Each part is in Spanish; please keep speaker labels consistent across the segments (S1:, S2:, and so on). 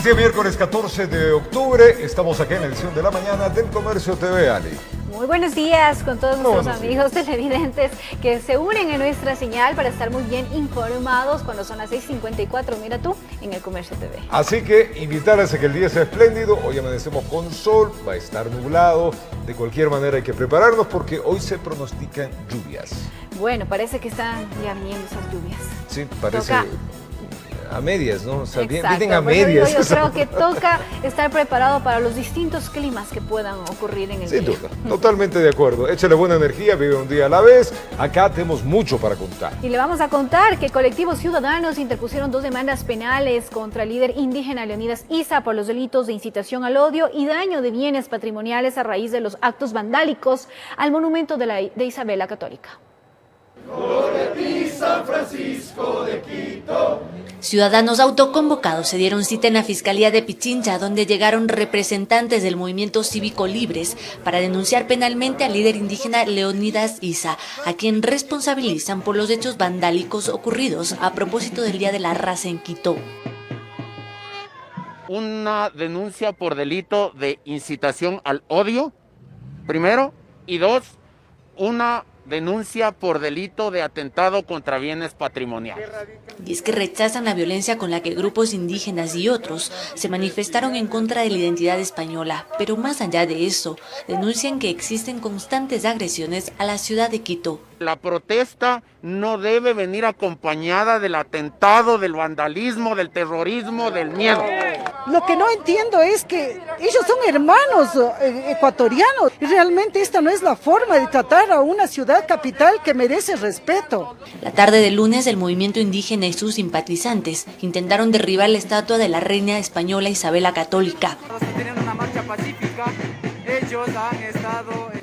S1: día miércoles 14 de octubre, estamos aquí en la edición de la mañana del Comercio TV, Ali.
S2: Muy buenos días con todos nuestros amigos televidentes que se unen en nuestra señal para estar muy bien informados cuando son las 6:54, mira tú, en el Comercio TV.
S1: Así que invitarles a que el día sea espléndido, hoy amanecemos con sol, va a estar nublado, de cualquier manera hay que prepararnos porque hoy se pronostican lluvias.
S2: Bueno, parece que están ya viniendo esas lluvias.
S1: Sí, parece...
S2: Toca...
S1: a medias, ¿no? O sea,
S2: exacto,
S1: vienen a medias.
S2: Yo creo que toca estar preparado para los distintos climas que puedan ocurrir en el día.
S1: Sin duda, totalmente de acuerdo. Échale buena energía, vive un día a la vez. Acá tenemos mucho para contar.
S2: Y le vamos a contar que colectivos ciudadanos interpusieron 2 demandas penales contra el líder indígena Leonidas Issa por los delitos de incitación al odio y daño de bienes patrimoniales a raíz de los actos vandálicos al monumento de Isabel la Católica.
S3: San Francisco de Quito.
S4: Ciudadanos autoconvocados se dieron cita en la Fiscalía de Pichincha, donde llegaron representantes del movimiento cívico Libres para denunciar penalmente al líder indígena Leonidas Issa, a quien responsabilizan por los hechos vandálicos ocurridos a propósito del Día de la Raza en Quito.
S5: Una denuncia por delito de incitación al odio, primero, y 2, una denuncia por delito de atentado contra bienes patrimoniales.
S4: Y es que rechazan la violencia con la que grupos indígenas y otros se manifestaron en contra de la identidad española, pero más allá de eso, denuncian que existen constantes agresiones a la ciudad de Quito.
S5: La protesta no debe venir acompañada del atentado, del vandalismo, del terrorismo, del miedo.
S6: Lo que no entiendo es que ellos son hermanos ecuatorianos y realmente esta no es la forma de tratar a una ciudad capital que merece respeto.
S4: La tarde del lunes, el movimiento indígena y sus simpatizantes intentaron derribar la estatua de la reina española Isabel la Católica.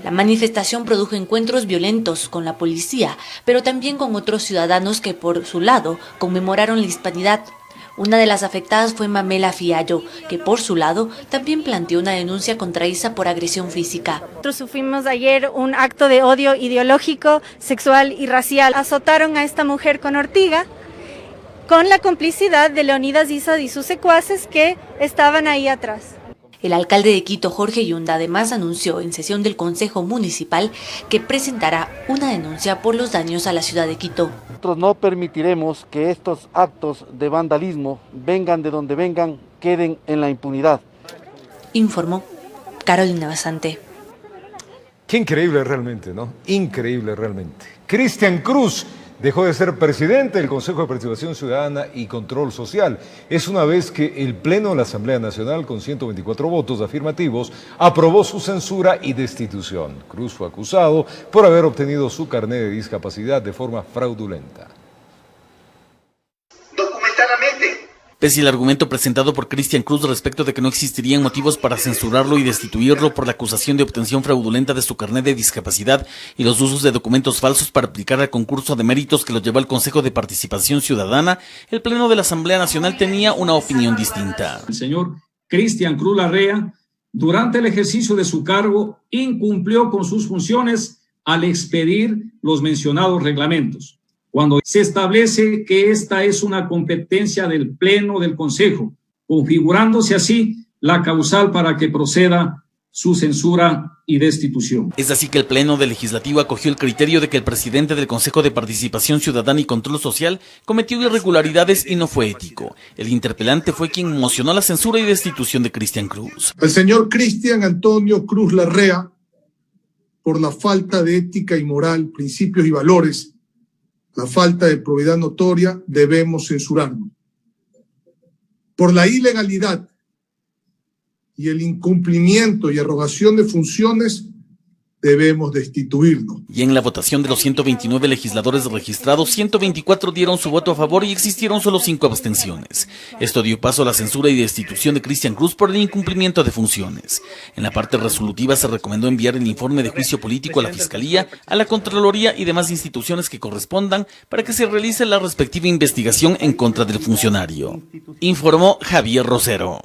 S4: La manifestación produjo encuentros violentos con la policía, pero también con otros ciudadanos que por su lado conmemoraron la hispanidad. Una de las afectadas fue Mamela Fiallo, que por su lado también planteó una denuncia contra Issa por agresión física.
S7: Nosotros sufrimos ayer un acto de odio ideológico, sexual y racial. Azotaron a esta mujer con ortiga, con la complicidad de Leonidas Issa y sus secuaces que estaban ahí atrás.
S4: El alcalde de Quito, Jorge Yunda, además anunció en sesión del Consejo Municipal que presentará una denuncia por los daños a la ciudad de Quito.
S8: Nosotros no permitiremos que estos actos de vandalismo, vengan de donde vengan, queden en la impunidad.
S4: Informó Carolina Basante.
S1: Qué increíble realmente, ¿no? Increíble realmente. Cristian Cruz dejó de ser presidente del Consejo de Participación Ciudadana y Control Social. Es una vez que el Pleno de la Asamblea Nacional, con 124 votos afirmativos, aprobó su censura y destitución. Cruz fue acusado por haber obtenido su carnet de discapacidad de forma fraudulenta.
S9: Pese al argumento presentado por Cristian Cruz respecto de que no existirían motivos para censurarlo y destituirlo por la acusación de obtención fraudulenta de su carnet de discapacidad y los usos de documentos falsos para aplicar al concurso de méritos que lo llevó al Consejo de Participación Ciudadana, el Pleno de la Asamblea Nacional tenía una opinión distinta.
S10: El señor Cristian Cruz Larrea, durante el ejercicio de su cargo, incumplió con sus funciones al expedir los mencionados reglamentos, cuando se establece que esta es una competencia del Pleno del Consejo, configurándose así la causal para que proceda su censura y destitución.
S9: Es así que el Pleno del Legislativo acogió el criterio de que el presidente del Consejo de Participación Ciudadana y Control Social cometió irregularidades y no fue ético. El interpelante fue quien mocionó la censura y destitución de Cristian Cruz.
S11: El señor Cristian Antonio Cruz Larrea, por la falta de ética y moral, principios y valores, la falta de probidad notoria, debemos censurarlo. Por la ilegalidad y el incumplimiento y arrogación de funciones, debemos destituirlo.
S9: Y en la votación de los 129 legisladores registrados, 124 dieron su voto a favor y existieron solo 5 abstenciones. Esto dio paso a la censura y destitución de Cristian Cruz por el incumplimiento de funciones. En la parte resolutiva se recomendó enviar el informe de juicio político a la Fiscalía, a la Contraloría y demás instituciones que correspondan para que se realice la respectiva investigación en contra del funcionario. Informó Javier Rosero.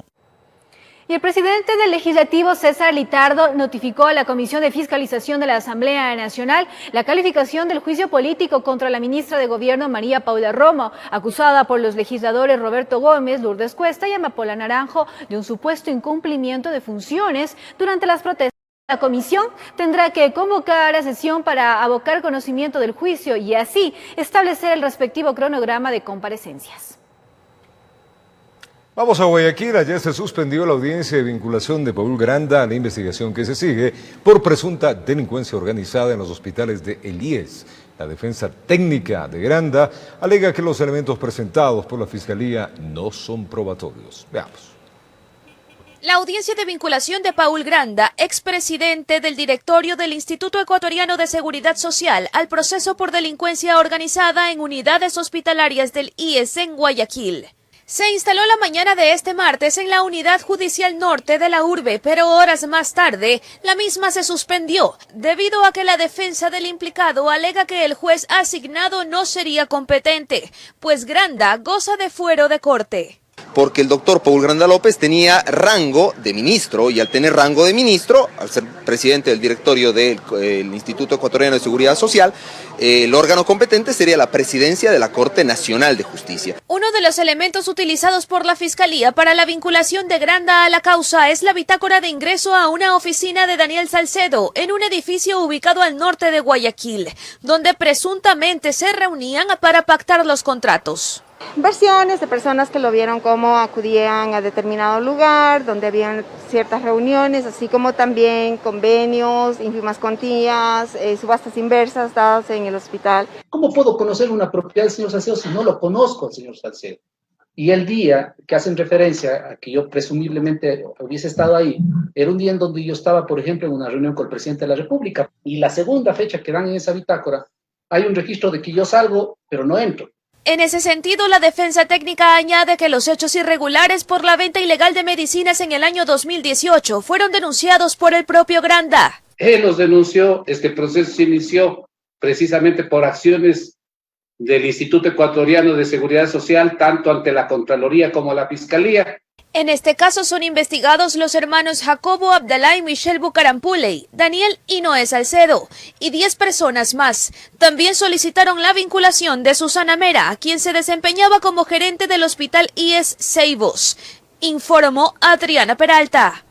S2: Y el presidente del Legislativo, César Litardo, notificó a la Comisión de Fiscalización de la Asamblea Nacional la calificación del juicio político contra la ministra de Gobierno, María Paula Romo, acusada por los legisladores Roberto Gómez, Lourdes Cuesta y Amapola Naranjo de un supuesto incumplimiento de funciones durante las protestas. La comisión tendrá que convocar a sesión para abocar conocimiento del juicio y así establecer el respectivo cronograma de comparecencias.
S1: Vamos a Guayaquil. Ayer se suspendió la audiencia de vinculación de Paul Granda a la investigación que se sigue por presunta delincuencia organizada en los hospitales de El IES. La defensa técnica de Granda alega que los elementos presentados por la Fiscalía no son probatorios. Veamos.
S12: La audiencia de vinculación de Paul Granda, expresidente del directorio del Instituto Ecuatoriano de Seguridad Social, al proceso por delincuencia organizada en unidades hospitalarias del IES en Guayaquil. Se instaló la mañana de este martes en la Unidad Judicial Norte de la urbe, pero horas más tarde la misma se suspendió, debido a que la defensa del implicado alega que el juez asignado no sería competente, pues Granda goza de fuero de corte.
S13: Porque el doctor Paul Granda López tenía rango de ministro y al tener rango de ministro, al ser presidente del directorio del Instituto Ecuatoriano de Seguridad Social, el órgano competente sería la presidencia de la Corte Nacional de Justicia.
S12: Uno de los elementos utilizados por la Fiscalía para la vinculación de Granda a la causa es la bitácora de ingreso a una oficina de Daniel Salcedo en un edificio ubicado al norte de Guayaquil, donde presuntamente se reunían para pactar los contratos.
S14: Versiones de personas que lo vieron como acudían a determinado lugar, donde habían ciertas reuniones, así como también convenios, ínfimas cuantías, subastas inversas dadas en el hospital.
S15: ¿Cómo puedo conocer una propiedad del señor Salcedo si no lo conozco al señor Salcedo? Y el día que hacen referencia a que yo presumiblemente hubiese estado ahí, era un día en donde yo estaba, por ejemplo, en una reunión con el presidente de la República. Y la segunda fecha que dan en esa bitácora, hay un registro de que yo salgo, pero no entro.
S12: En ese sentido, la defensa técnica añade que los hechos irregulares por la venta ilegal de medicinas en el año 2018 fueron denunciados por el propio Granda.
S15: Él los denunció, este proceso se inició precisamente por acciones del Instituto Ecuatoriano de Seguridad Social, tanto ante la Contraloría como la Fiscalía.
S12: En este caso son investigados los hermanos Jacobo Abdalá y Michelle Bucarampuley, Daniel y Noé Salcedo, y 10 personas más. También solicitaron la vinculación de Susana Mera, quien se desempeñaba como gerente del Hospital IES Ceibos, informó Adriana Peralta.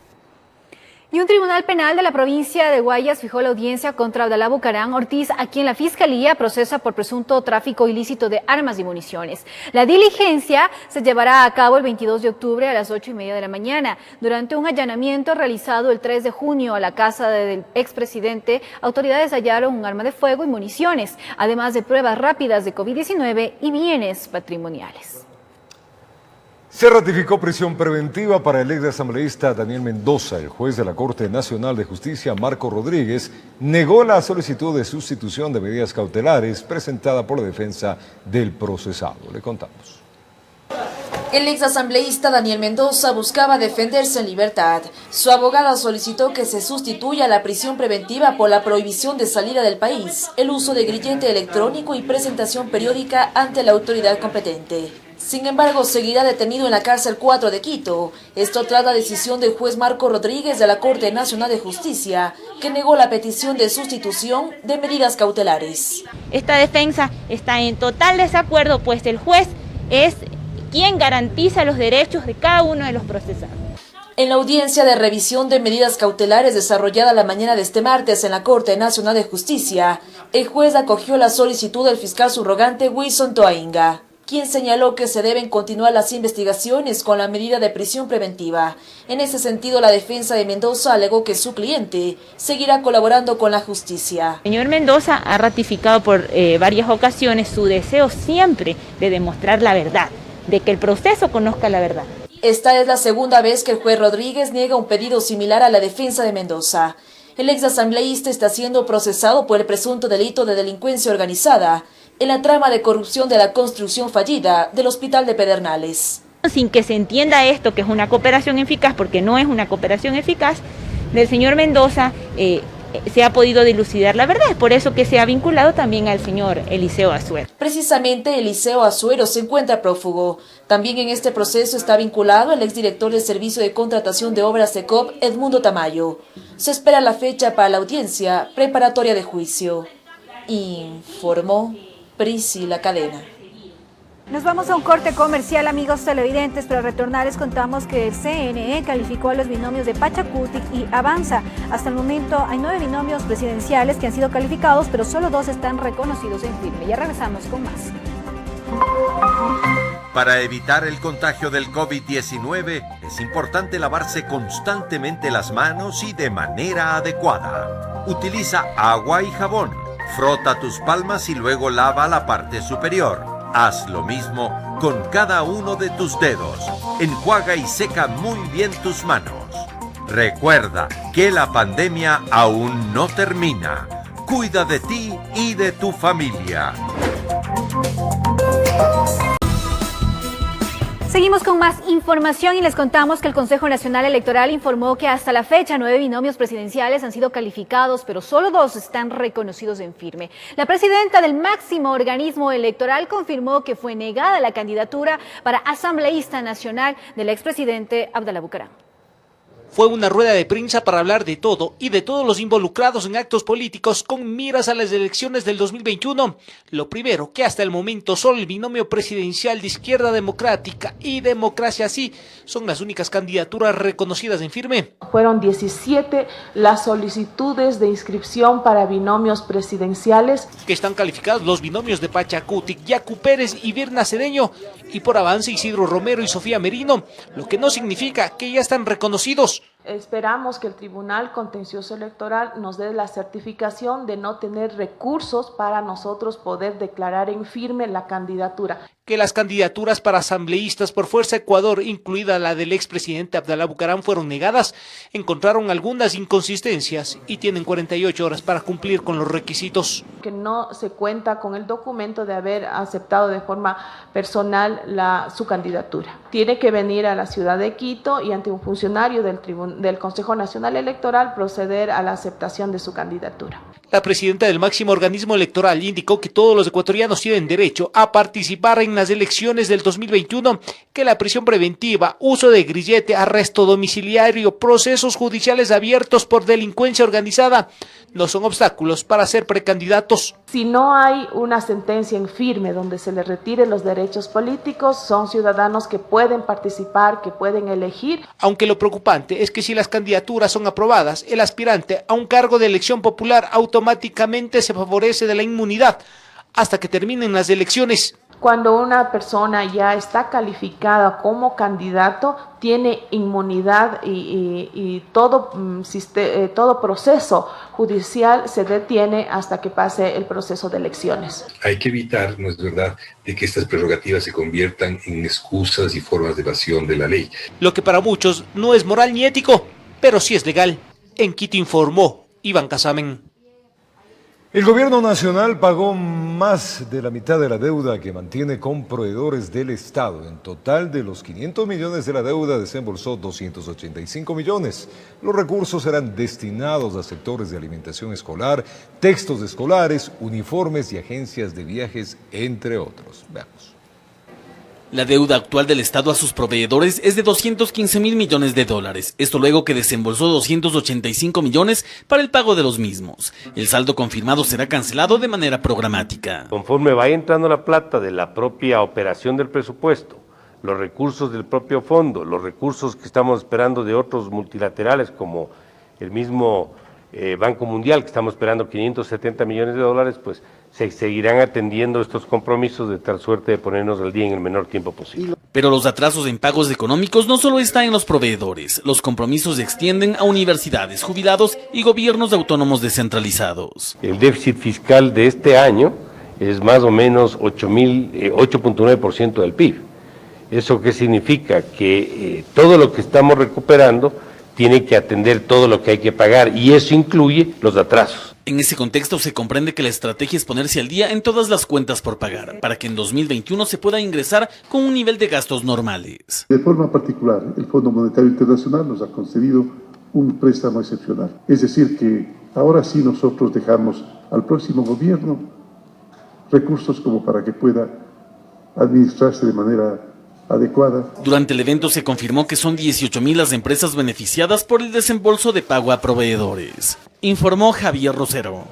S2: Y un tribunal penal de la provincia de Guayas fijó la audiencia contra Abdalá Bucarán Ortiz, a quien la Fiscalía procesa por presunto tráfico ilícito de armas y municiones. La diligencia se llevará a cabo el 22 de octubre a las 8:30 de la mañana. Durante un allanamiento realizado el 3 de junio a la casa del expresidente, autoridades hallaron un arma de fuego y municiones, además de pruebas rápidas de COVID-19 y bienes patrimoniales.
S1: Se ratificó prisión preventiva para el ex asambleísta Daniel Mendoza. El juez de la Corte Nacional de Justicia, Marco Rodríguez, negó la solicitud de sustitución de medidas cautelares presentada por la defensa del procesado. Le contamos.
S16: El ex asambleísta Daniel Mendoza buscaba defenderse en libertad. Su abogada solicitó que se sustituya la prisión preventiva por la prohibición de salida del país, el uso de grillete electrónico y presentación periódica ante la autoridad competente. Sin embargo, seguirá detenido en la cárcel 4 de Quito. Esto tras la decisión del juez Marco Rodríguez de la Corte Nacional de Justicia, que negó la petición de sustitución de medidas cautelares.
S17: Esta defensa está en total desacuerdo, pues el juez es quien garantiza los derechos de cada uno de los procesados.
S16: En la audiencia de revisión de medidas cautelares desarrollada la mañana de este martes en la Corte Nacional de Justicia, el juez acogió la solicitud del fiscal subrogante Wilson Toainga, quien señaló que se deben continuar las investigaciones con la medida de prisión preventiva. En ese sentido, la defensa de Mendoza alegó que su cliente seguirá colaborando con la justicia.
S17: El señor Mendoza ha ratificado por varias ocasiones su deseo siempre de demostrar la verdad, de que el proceso conozca la verdad.
S16: Esta es la segunda vez que el juez Rodríguez niega un pedido similar a la defensa de Mendoza. El ex asambleísta está siendo procesado por el presunto delito de delincuencia organizada en la trama de corrupción de la construcción fallida del Hospital de Pedernales.
S17: Sin que se entienda esto, que es una cooperación eficaz, porque no es una cooperación eficaz, del señor Mendoza se ha podido dilucidar la verdad. Es por eso que se ha vinculado también al señor Eliseo Azuero.
S16: Precisamente Eliseo Azuero se encuentra prófugo. También en este proceso está vinculado el exdirector del Servicio de Contratación de Obras SECOP, Edmundo Tamayo. Se espera la fecha para la audiencia preparatoria de juicio. Informó Priscila Cadena.
S2: Nos vamos a un corte comercial, amigos televidentes, pero al retornar les contamos que el CNE calificó a los binomios de Pachacutic y Avanza. Hasta el momento hay 9 binomios presidenciales que han sido calificados, pero solo 2 están reconocidos en firme. Ya regresamos con más.
S18: Para evitar el contagio del COVID-19, es importante lavarse constantemente las manos y de manera adecuada. Utiliza agua y jabón. Frota tus palmas y luego lava la parte superior. Haz lo mismo con cada uno de tus dedos. Enjuaga y seca muy bien tus manos. Recuerda que la pandemia aún no termina. Cuida de ti y de tu familia.
S2: Seguimos con más información y les contamos que el Consejo Nacional Electoral informó que hasta la fecha 9 binomios presidenciales han sido calificados, pero solo 2 están reconocidos en firme. La presidenta del máximo organismo electoral confirmó que fue negada la candidatura para asambleísta nacional del expresidente Abdalá Bucaram.
S19: Fue una rueda de prensa para hablar de todo y de todos los involucrados en actos políticos con miras a las elecciones del 2021. Lo primero, que hasta el momento solo el binomio presidencial de Izquierda Democrática y Democracia Sí son las únicas candidaturas reconocidas en firme.
S20: Fueron 17 las solicitudes de inscripción para binomios presidenciales.
S19: Que están calificados los binomios de Pachacutic, Yacu Pérez y Virna Cedeño, y por avance Isidro Romero y Sofía Merino, lo que no significa que ya están reconocidos.
S20: Esperamos que el Tribunal Contencioso Electoral nos dé la certificación de no tener recursos para nosotros poder declarar en firme la candidatura.
S19: Que las candidaturas para asambleístas por Fuerza Ecuador, incluida la del expresidente Abdalá Bucaram, fueron negadas, encontraron algunas inconsistencias y tienen 48 horas para cumplir con los requisitos.
S20: Que no se cuenta con el documento de haber aceptado de forma personal su candidatura. Tiene que venir a la ciudad de Quito y ante un funcionario del Consejo Nacional Electoral proceder a la aceptación de su candidatura.
S19: La presidenta del máximo organismo electoral indicó que todos los ecuatorianos tienen derecho a participar en las elecciones del 2021, que la prisión preventiva, uso de grillete, arresto domiciliario, procesos judiciales abiertos por delincuencia organizada no son obstáculos para ser precandidatos.
S20: Si no hay una sentencia en firme donde se les retire los derechos políticos, son ciudadanos que pueden participar, que pueden elegir.
S19: Aunque lo preocupante es que si las candidaturas son aprobadas, el aspirante a un cargo de elección popular automáticamente se favorece de la inmunidad hasta que terminen las elecciones.
S20: Cuando una persona ya está calificada como candidato, tiene inmunidad y todo proceso judicial se detiene hasta que pase el proceso de elecciones.
S21: Hay que evitar, no es verdad, de que estas prerrogativas se conviertan en excusas y formas de evasión de la ley.
S19: Lo que para muchos no es moral ni ético, pero sí es legal. En Quito informó Iván Casamen.
S1: El gobierno nacional pagó más de la mitad de la deuda que mantiene con proveedores del Estado. En total, de los 500 millones de la deuda, desembolsó 285 millones. Los recursos serán destinados a sectores de alimentación escolar, textos escolares, uniformes y agencias de viajes, entre otros. Veamos.
S9: La deuda actual del Estado a sus proveedores es de 215.000 millones de dólares. Esto luego que desembolsó 285 millones para el pago de los mismos. El saldo confirmado será cancelado de manera programática.
S22: Conforme vaya entrando la plata de la propia operación del presupuesto, los recursos del propio fondo, los recursos que estamos esperando de otros multilaterales como el mismo Banco Mundial, que estamos esperando 570 millones de dólares, pues se seguirán atendiendo estos compromisos de tal suerte de ponernos al día en el menor tiempo posible.
S9: Pero los atrasos en pagos económicos no solo están en los proveedores. Los compromisos se extienden a universidades, jubilados y gobiernos autónomos descentralizados.
S22: El déficit fiscal de este año es más o menos 8.9% del PIB. ¿Eso qué significa? Que todo lo que estamos recuperando tiene que atender todo lo que hay que pagar y eso incluye los atrasos.
S9: En ese contexto se comprende que la estrategia es ponerse al día en todas las cuentas por pagar, para que en 2021 se pueda ingresar con un nivel de gastos normales.
S23: De forma particular, el Fondo Monetario Internacional nos ha concedido
S11: un préstamo excepcional. Es decir, que ahora sí nosotros dejamos al próximo gobierno recursos como para que pueda administrarse de manera adecuada.
S9: Durante el evento se confirmó que son 18.000 las empresas beneficiadas por el desembolso de pago a proveedores. Informó Javier Rosero.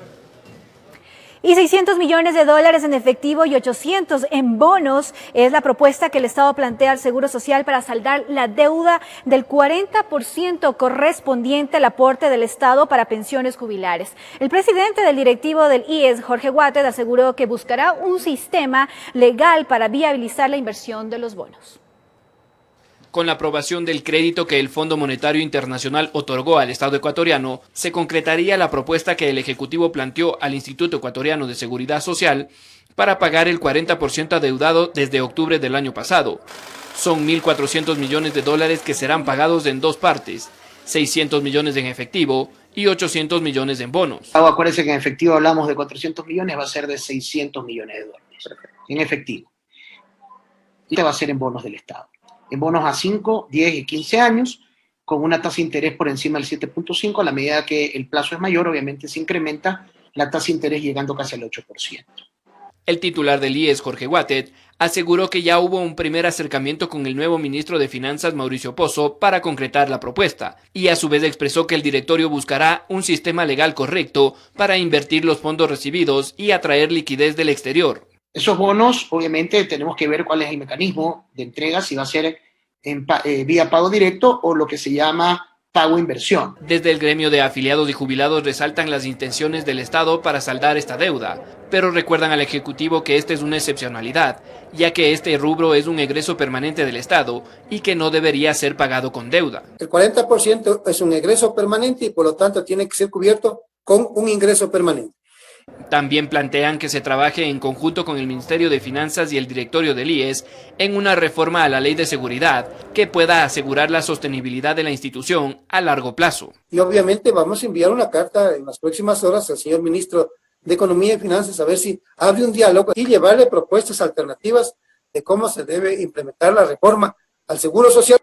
S2: Y 600 millones de dólares en efectivo y 800 en bonos es la propuesta que el Estado plantea al Seguro Social para saldar la deuda del 40% correspondiente al aporte del Estado para pensiones jubilares. El presidente del directivo del IES, Jorge Guatted, aseguró que buscará un sistema legal para viabilizar la inversión de los bonos.
S3: Con la aprobación del crédito que el Fondo Monetario Internacional otorgó al Estado ecuatoriano, se concretaría la propuesta que el Ejecutivo planteó al Instituto Ecuatoriano de Seguridad Social para pagar el 40% adeudado desde octubre del año pasado. Son 1.400 millones de dólares que serán pagados en dos partes, 600 millones en efectivo y 800 millones en bonos.
S5: Acuérdense que en efectivo hablamos de 400 millones, va a ser de 600 millones de dólares en efectivo. Y va a ser en bonos del Estado. En bonos a 5, 10 y 15 años, con una tasa de interés por encima del 7.5, a la medida que el plazo es mayor, obviamente se incrementa la tasa de interés llegando casi al 8%.
S3: El titular del IES, Jorge Guatted, aseguró que ya hubo un primer acercamiento con el nuevo ministro de Finanzas, Mauricio Pozo, para concretar la propuesta, y a su vez expresó que el directorio buscará un sistema legal correcto para invertir los fondos recibidos y atraer liquidez del exterior.
S5: Esos bonos, obviamente, tenemos que ver cuál es el mecanismo de entrega, si va a ser vía pago directo o lo que se llama pago inversión.
S3: Desde el gremio de afiliados y jubilados resaltan las intenciones del Estado para saldar esta deuda, pero recuerdan al Ejecutivo que esta es una excepcionalidad, ya que este rubro es un egreso permanente del Estado y que no debería ser pagado con deuda.
S23: El 40% es un egreso permanente y por lo tanto tiene que ser cubierto con un ingreso permanente.
S3: También plantean que se trabaje en conjunto con el Ministerio de Finanzas y el directorio del IES en una reforma a la Ley de Seguridad que pueda asegurar la sostenibilidad de la institución a largo plazo.
S23: Y obviamente vamos a enviar una carta en las próximas horas al señor ministro de Economía y Finanzas a ver si abre un diálogo y llevarle propuestas alternativas de cómo se debe implementar la reforma al Seguro Social.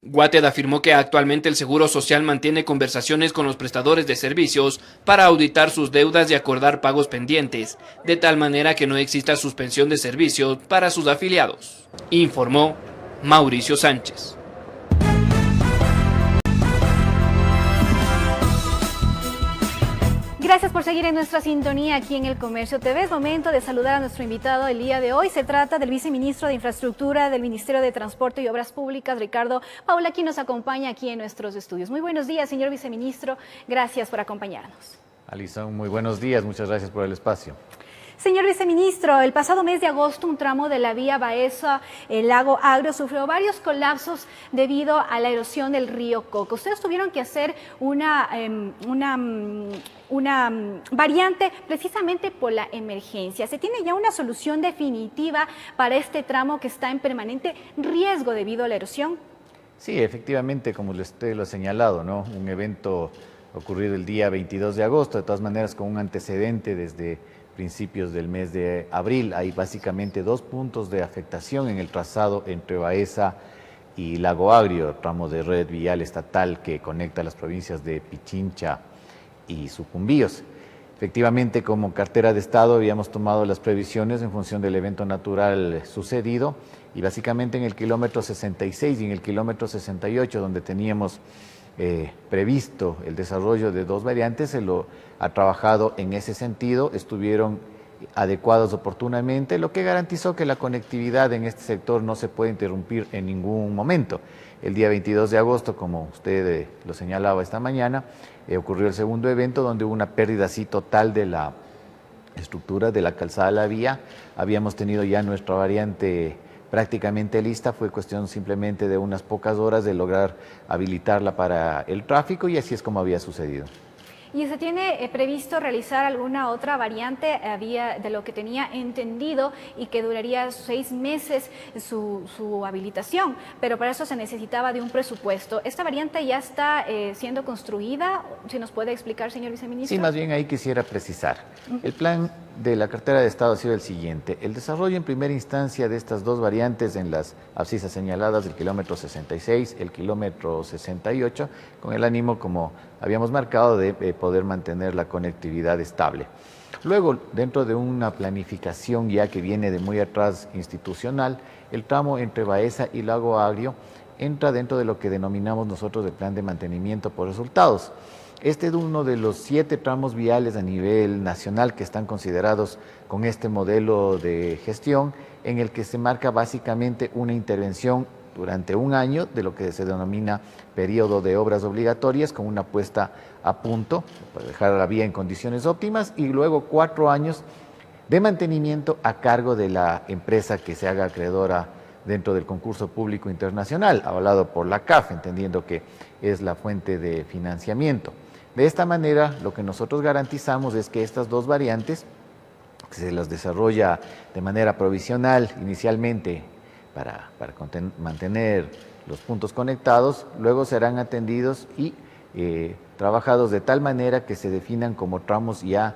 S3: Guatted afirmó que actualmente el Seguro Social mantiene conversaciones con los prestadores de servicios para auditar sus deudas y acordar pagos pendientes, de tal manera que no exista suspensión de servicios para sus afiliados, informó Mauricio Sánchez.
S2: Gracias por seguir en nuestra sintonía aquí en El Comercio TV. Es momento de saludar a nuestro invitado del día de hoy. Se trata del viceministro de Infraestructura del Ministerio de Transporte y Obras Públicas, Ricardo Paula, quien nos acompaña aquí en nuestros estudios. Muy buenos días, señor viceministro. Gracias por acompañarnos.
S24: Alison, muy buenos días. Muchas gracias por el espacio.
S2: Señor viceministro, el pasado mes de agosto un tramo de la vía Baeza, el lago Agrio, sufrió varios colapsos debido a la erosión del río Coco. Ustedes tuvieron que hacer una variante precisamente por la emergencia. ¿Se tiene ya una solución definitiva para este tramo que está en permanente riesgo debido a la erosión?
S24: Sí, efectivamente, como usted lo ha señalado, ¿no? Un evento ocurrido el día 22 de agosto, de todas maneras con un antecedente desde principios del mes de abril. Hay básicamente dos puntos de afectación en el trazado entre Baeza y Lago Agrio, tramo de red vial estatal que conecta las provincias de Pichincha y Sucumbíos. Efectivamente, como cartera de Estado habíamos tomado las previsiones en función del evento natural sucedido y básicamente en el kilómetro 66 y en el kilómetro 68, donde teníamos previsto el desarrollo de dos variantes, se lo ha trabajado en ese sentido, estuvieron adecuados oportunamente, lo que garantizó que la conectividad en este sector no se puede interrumpir en ningún momento. El día 22 de agosto, como usted lo señalaba esta mañana, ocurrió el segundo evento donde hubo una pérdida así total de la estructura de la calzada de la vía. Habíamos tenido ya nuestra variante prácticamente lista, fue cuestión simplemente de unas pocas horas de lograr habilitarla para el tráfico y así es como había sucedido.
S2: ¿Y se tiene previsto realizar alguna otra variante? Había, de lo que tenía entendido, y que duraría 6 meses su habilitación, pero para eso se necesitaba de un presupuesto. ¿Esta variante ya está siendo construida? ¿Si nos puede explicar, señor viceministro?
S24: Sí, más bien ahí quisiera precisar. El plan de la cartera de Estado ha sido el siguiente: el desarrollo en primera instancia de estas dos variantes en las abscisas señaladas del kilómetro 66, el kilómetro 68, con el ánimo, como habíamos marcado, de poder mantener la conectividad estable. Luego, dentro de una planificación ya que viene de muy atrás institucional, el tramo entre Baeza y Lago Agrio entra dentro de lo que denominamos nosotros el plan de mantenimiento por resultados. Este es uno de los 7 tramos viales a nivel nacional que están considerados con este modelo de gestión, en el que se marca básicamente una intervención durante un año de lo que se denomina periodo de obras obligatorias, con una puesta a punto para dejar la vía en condiciones óptimas, y luego 4 años de mantenimiento a cargo de la empresa que se haga acreedora dentro del concurso público internacional, avalado por la CAF, entendiendo que es la fuente de financiamiento. De esta manera, lo que nosotros garantizamos es que estas dos variantes, que se las desarrolla de manera provisional inicialmente para mantener los puntos conectados, luego serán atendidos y trabajados de tal manera que se definan como tramos ya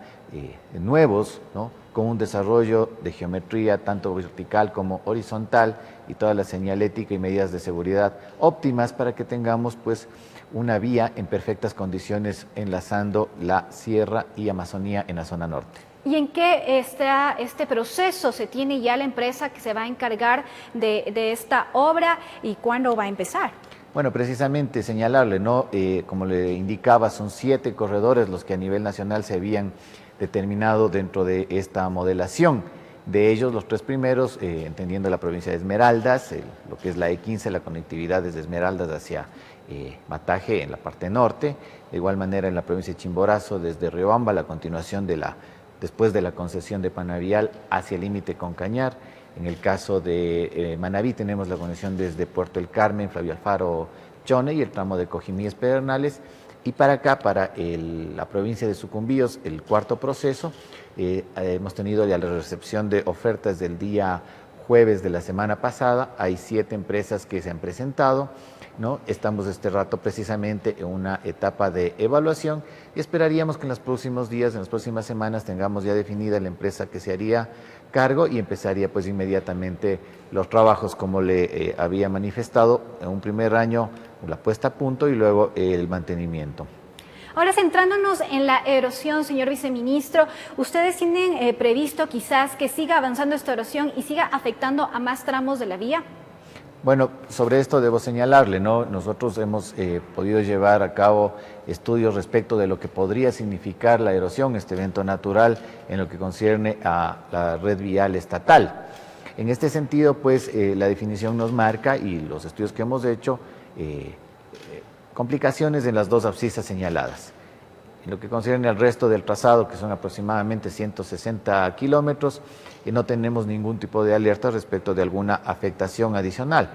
S24: nuevos, ¿no?, con un desarrollo de geometría tanto vertical como horizontal y toda la señalética y medidas de seguridad óptimas para que tengamos pues una vía en perfectas condiciones enlazando la Sierra y Amazonía en la zona norte.
S2: ¿Y en qué está este proceso? ¿Se tiene ya la empresa que se va a encargar de esta obra y cuándo va a empezar?
S24: Bueno, precisamente señalarle, ¿no? Como le indicaba, son 7 corredores los que a nivel nacional se habían determinado dentro de esta modelación. De ellos, los 3 primeros, entendiendo la provincia de Esmeraldas, lo que es la E15, la conectividad desde Esmeraldas hacia Mataje en la parte norte. De igual manera, en la provincia de Chimborazo, desde Riobamba, la continuación después de la concesión de Panavial hacia el límite con Cañar. En el caso de Manabí tenemos la conexión desde Puerto El Carmen, Flavio Alfaro, Chone, y el tramo de Cojimíes Pedernales. Y para acá, para la provincia de Sucumbíos, el 4.º proceso, hemos tenido ya la recepción de ofertas del día jueves de la semana pasada. Hay 7 empresas que se han presentado, ¿no? Estamos este rato precisamente en una etapa de evaluación y esperaríamos que en los próximos días, en las próximas semanas, tengamos ya definida la empresa que se haría cargo y empezaría pues inmediatamente los trabajos, como le había manifestado, en un primer año la puesta a punto y luego el mantenimiento.
S2: Ahora, centrándonos en la erosión, señor viceministro, ¿ustedes tienen previsto quizás que siga avanzando esta erosión y siga afectando a más tramos de la vía?
S24: Bueno, sobre esto debo señalarle, ¿no? Nosotros hemos podido llevar a cabo estudios respecto de lo que podría significar la erosión, este evento natural, en lo que concierne a la red vial estatal. En este sentido, pues, la definición nos marca, y los estudios que hemos hecho, complicaciones en las 2 abscisas señaladas. En lo que concierne al resto del trazado, que son aproximadamente 160 kilómetros, no tenemos ningún tipo de alerta respecto de alguna afectación adicional,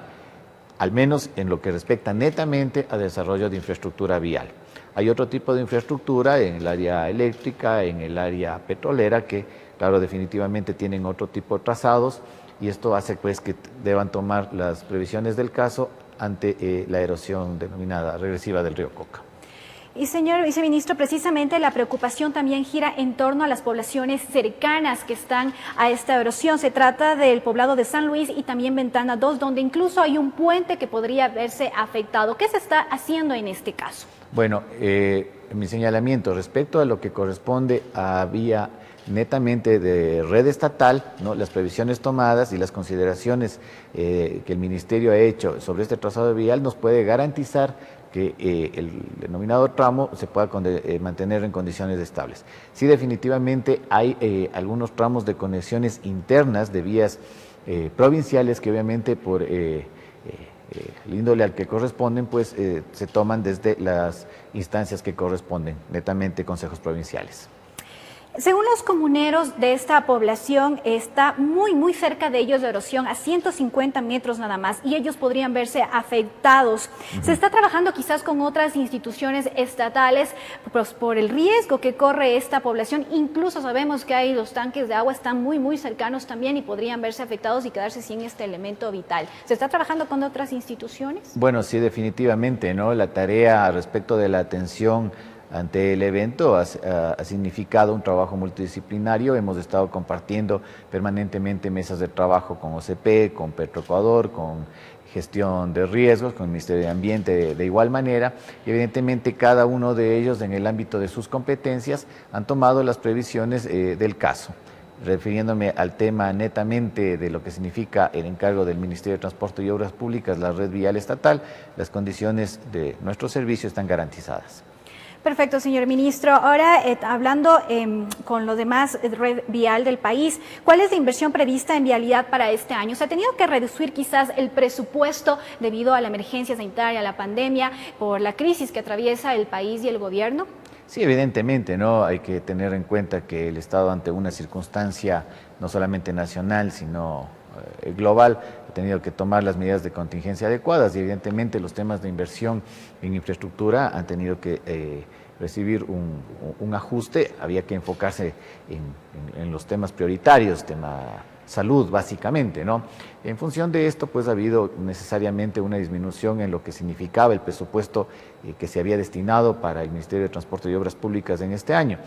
S24: al menos en lo que respecta netamente al desarrollo de infraestructura vial. Hay otro tipo de infraestructura en el área eléctrica, en el área petrolera, que, claro, definitivamente tienen otro tipo de trazados, y esto hace pues que deban tomar las previsiones del caso ante la erosión denominada regresiva del río Coca.
S2: Y señor viceministro, precisamente la preocupación también gira en torno a las poblaciones cercanas que están a esta erosión. Se trata del poblado de San Luis y también Ventana 2, donde incluso hay un puente que podría verse afectado. ¿Qué se está haciendo en este caso? Bueno,
S24: mi señalamiento respecto a lo que corresponde a vía netamente de red estatal, ¿no? Las previsiones tomadas y las consideraciones que el Ministerio ha hecho sobre este trazado vial nos puede garantizar que el denominado tramo se pueda mantener en condiciones estables. Sí, definitivamente hay algunos tramos de conexiones internas de vías provinciales que obviamente por el índole al que corresponden, pues se toman desde las instancias que corresponden, netamente consejos provinciales.
S2: Según los comuneros de esta población, está muy cerca de ellos la erosión, a 150 metros nada más, y ellos podrían verse afectados. Se está trabajando quizás con otras instituciones estatales pues, por el riesgo que corre esta población. Incluso sabemos que hay los tanques de agua están muy cercanos también y podrían verse afectados y quedarse sin este elemento vital. ¿Se está trabajando con otras instituciones?
S24: Bueno, sí, definitivamente, ¿no? La tarea respecto de la atención ante el evento ha significado un trabajo multidisciplinario. Hemos estado compartiendo permanentemente mesas de trabajo con OCP, con Petroecuador, con gestión de riesgos, con el Ministerio de Ambiente de igual manera, y evidentemente cada uno de ellos en el ámbito de sus competencias han tomado las previsiones del caso. Refiriéndome al tema netamente de lo que significa el encargo del Ministerio de Transporte y Obras Públicas, la red vial estatal, las condiciones de nuestro servicio están garantizadas.
S2: Perfecto, señor ministro. Ahora, hablando con lo demás red vial del país, ¿cuál es la inversión prevista en vialidad para este año? ¿Se ha tenido que reducir quizás el presupuesto debido a la emergencia sanitaria, la pandemia, por la crisis que atraviesa el país y el gobierno?
S24: Sí, evidentemente, ¿no? Hay que tener en cuenta que el Estado, ante una circunstancia no solamente nacional, sino global, ha tenido que tomar las medidas de contingencia adecuadas, y evidentemente los temas de inversión en infraestructura han tenido que recibir un ajuste. Había que enfocarse en los temas prioritarios, tema salud básicamente, ¿no? En función de esto, pues ha habido necesariamente una disminución en lo que significaba el presupuesto que se había destinado para el Ministerio de Transporte y Obras Públicas en este año.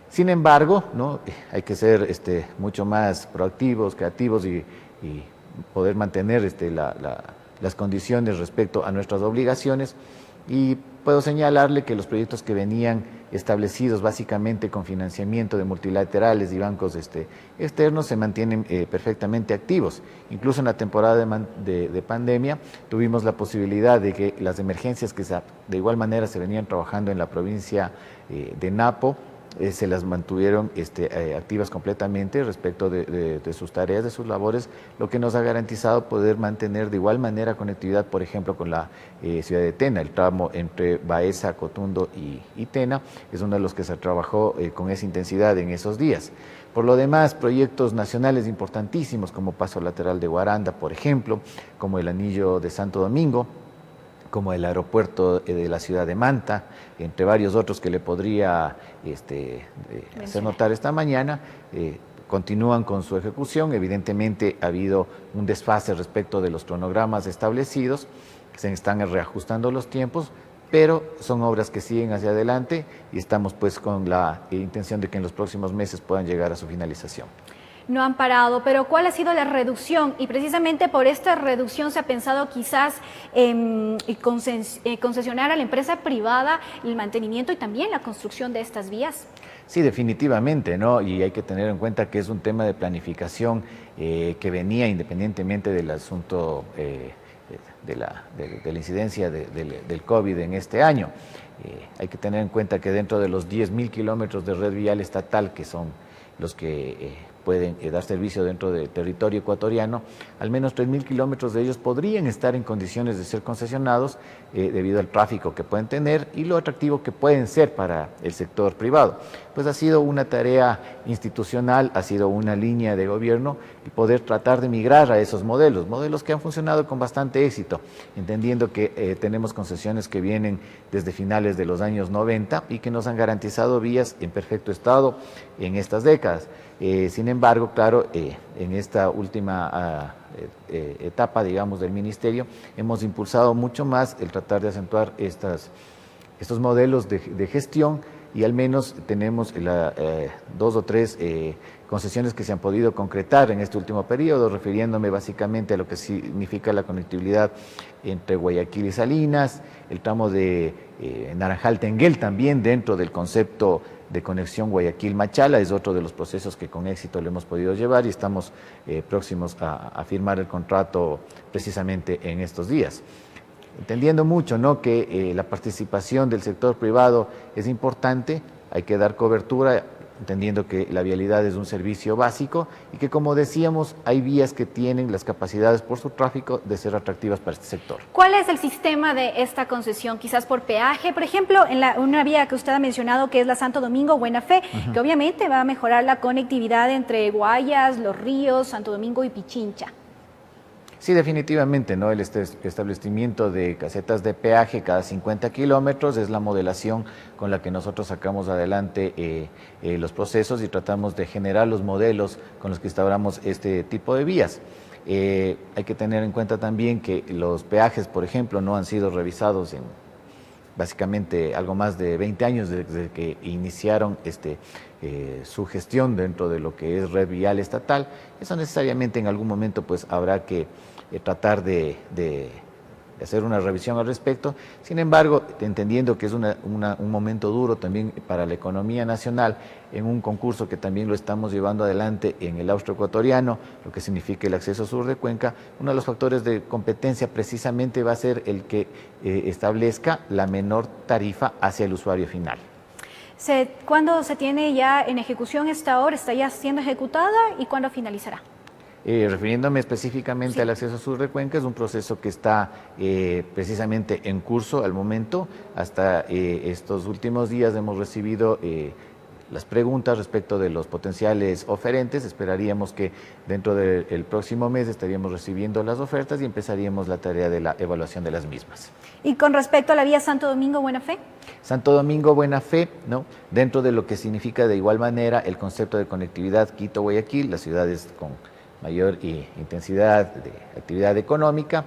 S24: Sin embargo, ¿no? Hay que ser mucho más proactivos, creativos y poder mantener las condiciones respecto a nuestras obligaciones. Y puedo señalarle que los proyectos que venían establecidos básicamente con financiamiento de multilaterales y bancos externos se mantienen perfectamente activos. Incluso en la temporada de pandemia tuvimos la posibilidad de que las emergencias que de igual manera se venían trabajando en la provincia de Napo, se las mantuvieron activas completamente respecto de sus tareas, de sus labores, lo que nos ha garantizado poder mantener de igual manera conectividad, por ejemplo, con la ciudad de Tena. El tramo entre Baeza, Cotundo y Tena es uno de los que se trabajó con esa intensidad en esos días. Por lo demás, proyectos nacionales importantísimos como Paso Lateral de Guaranda, por ejemplo, como el Anillo de Santo Domingo, como el aeropuerto de la ciudad de Manta, entre varios otros que le podría hacer notar esta mañana, continúan con su ejecución. Evidentemente ha habido un desfase respecto de los cronogramas establecidos, se están reajustando los tiempos, pero son obras que siguen hacia adelante y estamos pues con la intención de que en los próximos meses puedan llegar a su finalización.
S2: No han parado, pero ¿cuál ha sido la reducción? Y precisamente por esta reducción se ha pensado quizás concesionar a la empresa privada el mantenimiento y también la construcción de estas vías.
S24: Sí, definitivamente, ¿no? Y hay que tener en cuenta que es un tema de planificación que venía independientemente del asunto de la incidencia del COVID en este año. Hay que tener en cuenta que dentro de los 10.000 kilómetros de red vial estatal, que son los que pueden dar servicio dentro del territorio ecuatoriano, al menos 3.000 kilómetros de ellos podrían estar en condiciones de ser concesionados debido al tráfico que pueden tener y lo atractivo que pueden ser para el sector privado. Pues ha sido una tarea institucional, ha sido una línea de gobierno y poder tratar de migrar a esos modelos que han funcionado con bastante éxito, entendiendo que tenemos concesiones que vienen desde finales de los años 90 y que nos han garantizado vías en perfecto estado en estas décadas. Sin embargo, claro, en esta última etapa, digamos, del Ministerio, hemos impulsado mucho más el tratar de acentuar estos modelos de gestión, y al menos tenemos 2 o 3 concesiones que se han podido concretar en este último periodo, refiriéndome básicamente a lo que significa la conectividad entre Guayaquil y Salinas, el tramo de Naranjal-Tenguel también dentro del concepto de conexión Guayaquil-Machala, es otro de los procesos que con éxito lo hemos podido llevar y estamos próximos a firmar el contrato precisamente en estos días. Entendiendo mucho, ¿no?, que la participación del sector privado es importante, hay que dar cobertura entendiendo que la vialidad es un servicio básico y que, como decíamos, hay vías que tienen las capacidades por su tráfico de ser atractivas para este sector.
S2: ¿Cuál es el sistema de esta concesión? Quizás por peaje, por ejemplo, en una vía que usted ha mencionado que es la Santo Domingo Buena Fe, que obviamente va a mejorar la conectividad entre Guayas, Los Ríos, Santo Domingo y Pichincha.
S24: Sí, definitivamente, ¿no? El establecimiento de casetas de peaje cada 50 kilómetros es la modelación con la que nosotros sacamos adelante los procesos y tratamos de generar los modelos con los que instauramos este tipo de vías. Hay que tener en cuenta también que los peajes, por ejemplo, no han sido revisados en básicamente algo más de 20 años desde que iniciaron su gestión dentro de lo que es red vial estatal. Eso necesariamente en algún momento pues habrá que tratar de hacer una revisión al respecto. Sin embargo, entendiendo que es un momento duro también para la economía nacional, en un concurso que también lo estamos llevando adelante en el austroecuatoriano, lo que significa el acceso sur de Cuenca, uno de los factores de competencia precisamente va a ser el que establezca la menor tarifa hacia el usuario final.
S2: ¿Cuándo se tiene ya en ejecución esta obra? ¿Está ya siendo ejecutada y cuándo finalizará?
S24: Refiriéndome específicamente al acceso sur de Cuenca, es un proceso que está precisamente en curso al momento. Hasta estos últimos días hemos recibido las preguntas respecto de los potenciales oferentes. Esperaríamos que dentro del próximo mes estaríamos recibiendo las ofertas y empezaríamos la tarea de la evaluación de las mismas.
S2: ¿Y con respecto a la vía Santo Domingo Buena Fe?
S24: Santo Domingo Buena Fe, ¿no? Dentro de lo que significa de igual manera el concepto de conectividad Quito-Guayaquil, las ciudades con mayor intensidad de actividad económica.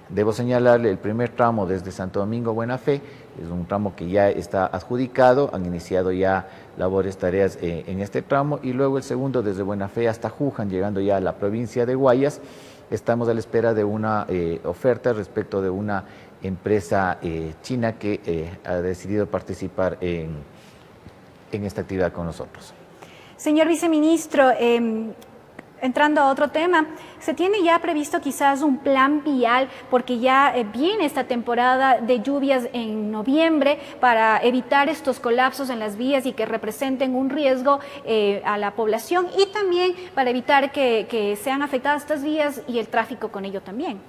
S24: Debo señalarle el primer tramo desde Santo Domingo Buena Fe, es un tramo que ya está adjudicado, han iniciado ya labores, tareas en este tramo, y luego el segundo desde Buena Fe hasta Juján, llegando ya a la provincia de Guayas. Estamos a la espera de una oferta respecto de una empresa china que ha decidido participar en esta actividad con nosotros.
S2: Señor viceministro, entrando a otro tema, ¿se tiene ya previsto quizás un plan vial? Porque ya viene esta temporada de lluvias en noviembre para evitar estos colapsos en las vías y que representen un riesgo a la población, y también para evitar que sean afectadas estas vías y el tráfico con ello también.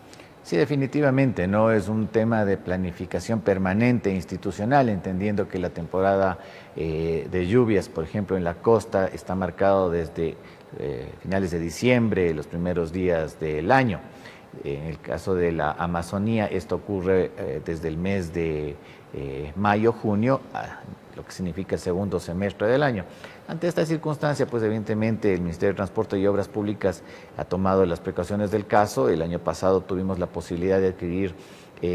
S24: Sí, definitivamente, ¿no? Es un tema de planificación permanente institucional, entendiendo que la temporada de lluvias, por ejemplo, en la costa está marcado desde finales de diciembre, los primeros días del año. En el caso de la Amazonía, esto ocurre desde el mes de mayo, junio, lo que significa el segundo semestre del año. Ante esta circunstancia, pues evidentemente el Ministerio de Transporte y Obras Públicas ha tomado las precauciones del caso. El año pasado tuvimos la posibilidad de adquirir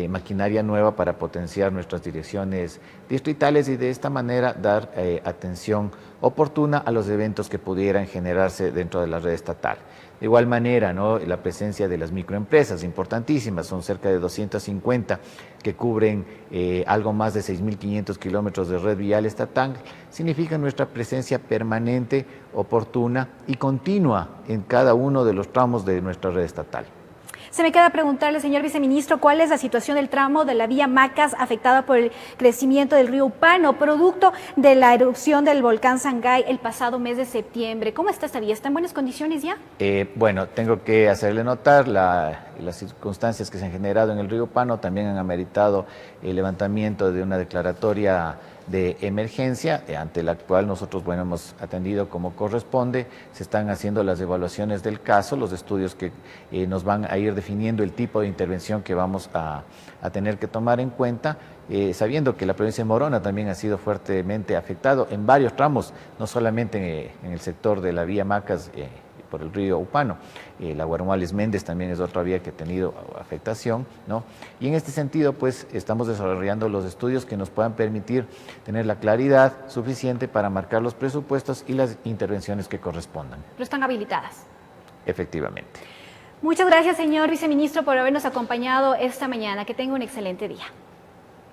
S24: maquinaria nueva para potenciar nuestras direcciones distritales y de esta manera dar atención oportuna a los eventos que pudieran generarse dentro de la red estatal. De igual manera, ¿no? La presencia de las microempresas, importantísimas, son cerca de 250 que cubren algo más de 6.500 kilómetros de red vial estatal, significa nuestra presencia permanente, oportuna y continua en cada uno de los tramos de nuestra red estatal.
S2: Se me queda preguntarle, señor viceministro, ¿cuál es la situación del tramo de la vía Macas afectada por el crecimiento del río Upano, producto de la erupción del volcán Sangay el pasado mes de septiembre? ¿Cómo está esta vía? ¿Está en buenas condiciones ya?
S24: Bueno, tengo que hacerle notar las circunstancias que se han generado en el río Upano también han ameritado el levantamiento de una declaratoria de emergencia, ante la cual nosotros, bueno, hemos atendido como corresponde. Se están haciendo las evaluaciones del caso, los estudios que nos van a ir definiendo el tipo de intervención que vamos a tener que tomar en cuenta, sabiendo que la provincia de Morona también ha sido fuertemente afectado en varios tramos, no solamente en el sector de la vía Macas por el río Upano. La Guaromuales Méndez también es otra vía que ha tenido afectación, ¿no? Y en este sentido, pues, estamos desarrollando los estudios que nos puedan permitir tener la claridad suficiente para marcar los presupuestos y las intervenciones que correspondan.
S2: Pero están habilitadas.
S24: Efectivamente.
S2: Muchas gracias, señor viceministro, por habernos acompañado esta mañana. Que tenga un excelente día.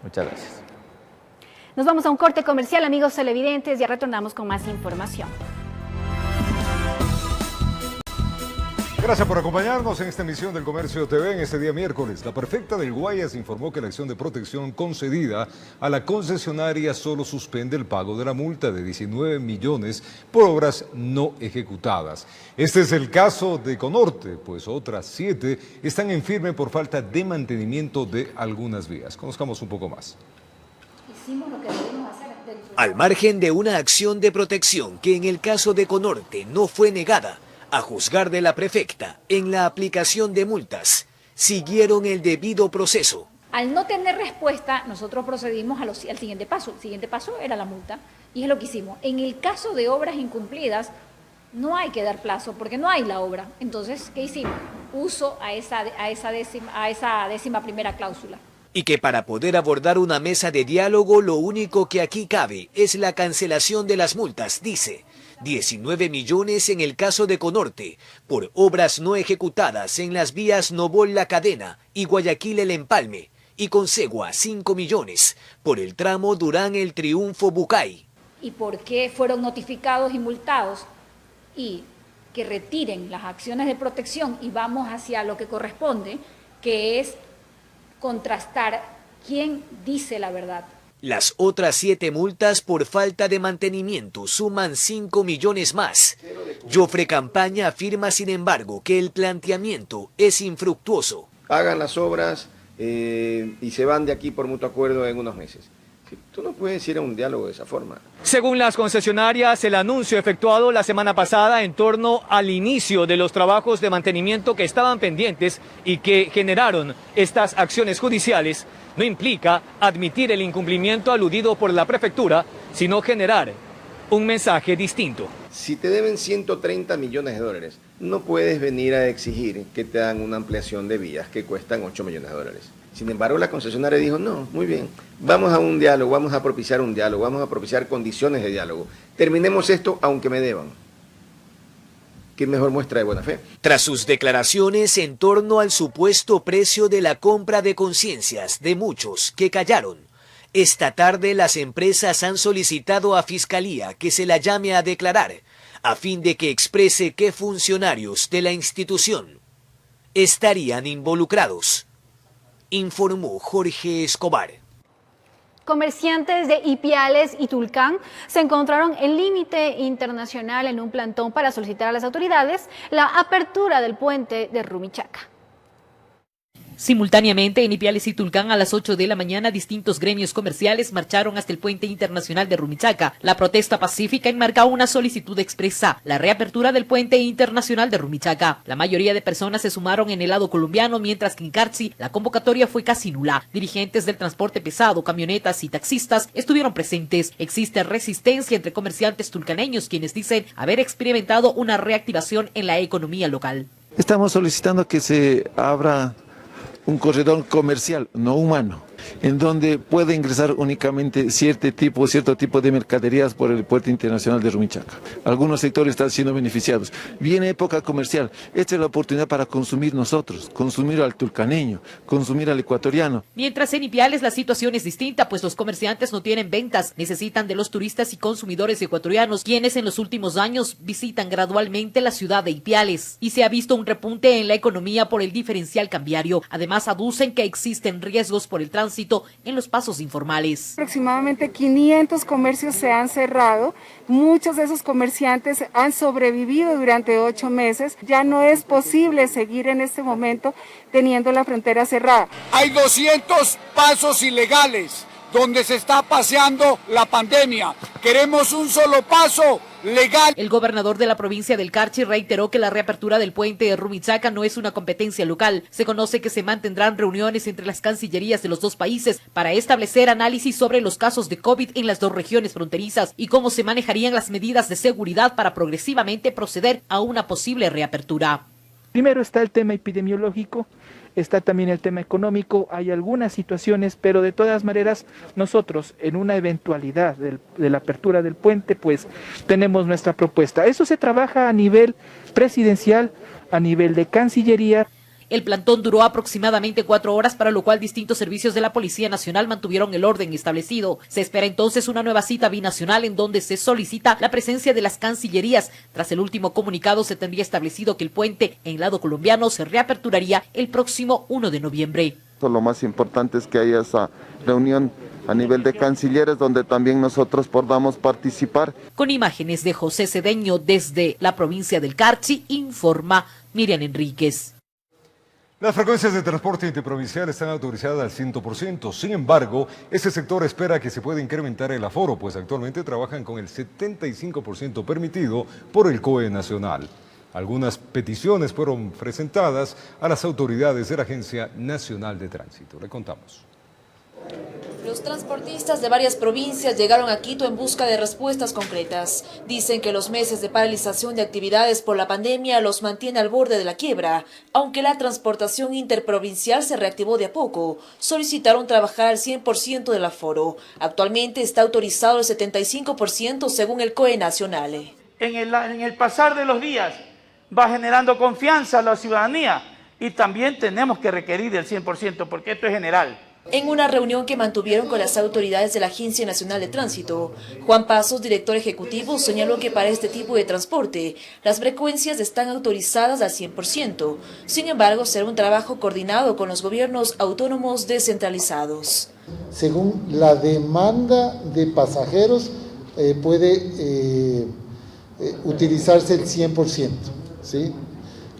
S24: Muchas gracias.
S2: Nos vamos a un corte comercial, amigos televidentes, y retornamos con más información.
S1: Gracias por acompañarnos en esta emisión del Comercio TV en este día miércoles. La prefecta del Guayas informó que la acción de protección concedida a la concesionaria solo suspende el pago de la multa de 19 millones por obras no ejecutadas. Este es el caso de Econorte, pues otras 7 están en firme por falta de mantenimiento de algunas vías. Conozcamos un poco más.
S4: Al margen de una acción de protección que en el caso de Econorte no fue negada, a juzgar de la prefecta, en la aplicación de multas, siguieron el debido proceso.
S6: Al no tener respuesta, nosotros procedimos al siguiente paso. El siguiente paso era la multa y es lo que hicimos. En el caso de obras incumplidas, no hay que dar plazo porque no hay la obra. Entonces, ¿qué hicimos? Uso a esa décima primera cláusula.
S4: Y que para poder abordar una mesa de diálogo, lo único que aquí cabe es la cancelación de las multas, dice. 19 millones en el caso de Econorte, por obras no ejecutadas en las vías Nobol La Cadena y Guayaquil El Empalme, y Consegua 5 millones, por el tramo Durán El Triunfo Bucay.
S6: ¿Y por qué fueron notificados y multados? Y que retiren las acciones de protección y vamos hacia lo que corresponde, que es contrastar quién dice la verdad.
S4: Las otras 7 multas por falta de mantenimiento suman 5 millones más. Jofre Campaña afirma, sin embargo, que el planteamiento es infructuoso.
S7: Hagan las obras y se van de aquí por mutuo acuerdo en unos meses. Tú no puedes ir a un diálogo de esa forma.
S8: Según las concesionarias, el anuncio efectuado la semana pasada en torno al inicio de los trabajos de mantenimiento que estaban pendientes y que generaron estas acciones judiciales no implica admitir el incumplimiento aludido por la prefectura, sino generar un mensaje distinto.
S7: Si te deben 130 millones de dólares, no puedes venir a exigir que te hagan una ampliación de vías que cuestan 8 millones de dólares. Sin embargo, la concesionaria dijo, no, muy bien, vamos a un diálogo, vamos a propiciar un diálogo, vamos a propiciar condiciones de diálogo. Terminemos esto aunque me deban. ¿Qué mejor muestra de buena fe?
S4: Tras sus declaraciones en torno al supuesto precio de la compra de conciencias de muchos que callaron, esta tarde las empresas han solicitado a Fiscalía que se la llame a declarar, a fin de que exprese qué funcionarios de la institución estarían involucrados. Informó Jorge Escobar.
S2: Comerciantes de Ipiales y Tulcán se encontraron en límite internacional en un plantón para solicitar a las autoridades la apertura del puente de Rumichaca.
S25: Simultáneamente, en Ipiales y Tulcán, a las 8 de la mañana, distintos gremios comerciales marcharon hasta el puente internacional de Rumichaca. La protesta pacífica enmarcaba una solicitud expresa, la reapertura del puente internacional de Rumichaca. La mayoría de personas se sumaron en el lado colombiano, mientras que en Carchi la convocatoria fue casi nula. Dirigentes del transporte pesado, camionetas y taxistas estuvieron presentes. Existe resistencia entre comerciantes tulcaneños, quienes dicen haber experimentado una reactivación en la economía local.
S26: Estamos solicitando que se abra un corredor comercial, no humano, en donde puede ingresar únicamente cierto tipo de mercaderías por el puerto internacional de Rumichaca. Algunos sectores están siendo beneficiados. Viene época comercial, esta es la oportunidad para consumir nosotros, consumir al tulcaneño, consumir al ecuatoriano.
S25: Mientras en Ipiales la situación es distinta, pues los comerciantes no tienen ventas, necesitan de los turistas y consumidores ecuatorianos, quienes en los últimos años visitan gradualmente la ciudad de Ipiales. Y se ha visto un repunte en la economía por el diferencial cambiario. Además, aducen que existen riesgos por el tránsito en los pasos informales.
S27: Aproximadamente 500 comercios se han cerrado, muchos de esos comerciantes han sobrevivido durante 8 meses, ya no es posible seguir en este momento teniendo la frontera cerrada.
S28: Hay 200 pasos ilegales donde se está paseando la pandemia. Queremos un solo paso legal.
S25: El gobernador de la provincia del Carchi reiteró que la reapertura del puente de Rumichaca no es una competencia local. Se conoce que se mantendrán reuniones entre las cancillerías de los dos países para establecer análisis sobre los casos de COVID en las dos regiones fronterizas y cómo se manejarían las medidas de seguridad para progresivamente proceder a una posible reapertura.
S29: Primero está el tema epidemiológico, está también el tema económico, hay algunas situaciones, pero de todas maneras nosotros en una eventualidad de la apertura del puente, pues tenemos nuestra propuesta. Eso se trabaja a nivel presidencial, a nivel de Cancillería.
S25: El plantón duró aproximadamente 4 horas, para lo cual distintos servicios de la Policía Nacional mantuvieron el orden establecido. Se espera entonces una nueva cita binacional en donde se solicita la presencia de las cancillerías. Tras el último comunicado, se tendría establecido que el puente en lado colombiano se reaperturaría el próximo 1 de noviembre.
S26: Lo más importante es que haya esa reunión a nivel de cancilleres donde también nosotros podamos participar.
S25: Con imágenes de José Cedeño desde la provincia del Carchi, informa Miriam Enríquez.
S1: Las frecuencias de transporte interprovincial están autorizadas al 100%. Sin embargo, este sector espera que se pueda incrementar el aforo, pues actualmente trabajan con el 75% permitido por el COE nacional. Algunas peticiones fueron presentadas a las autoridades de la Agencia Nacional de Tránsito. Le contamos.
S10: Los transportistas de varias provincias llegaron a Quito en busca de respuestas concretas. Dicen que los meses de paralización de actividades por la pandemia los mantiene al borde de la quiebra. Aunque la transportación interprovincial se reactivó de a poco, solicitaron trabajar al 100% del aforo. Actualmente está autorizado el 75% según el COE nacional.
S12: En el pasar de los días va generando confianza a la ciudadanía y también tenemos que requerir el 100% porque esto es general.
S10: En una reunión que mantuvieron con las autoridades de la Agencia Nacional de Tránsito, Juan Pasos, director ejecutivo, señaló que para este tipo de transporte las frecuencias están autorizadas al 100%. Sin embargo, será un trabajo coordinado con los gobiernos autónomos descentralizados.
S13: Según la demanda de pasajeros puede utilizarse el 100%, ¿sí?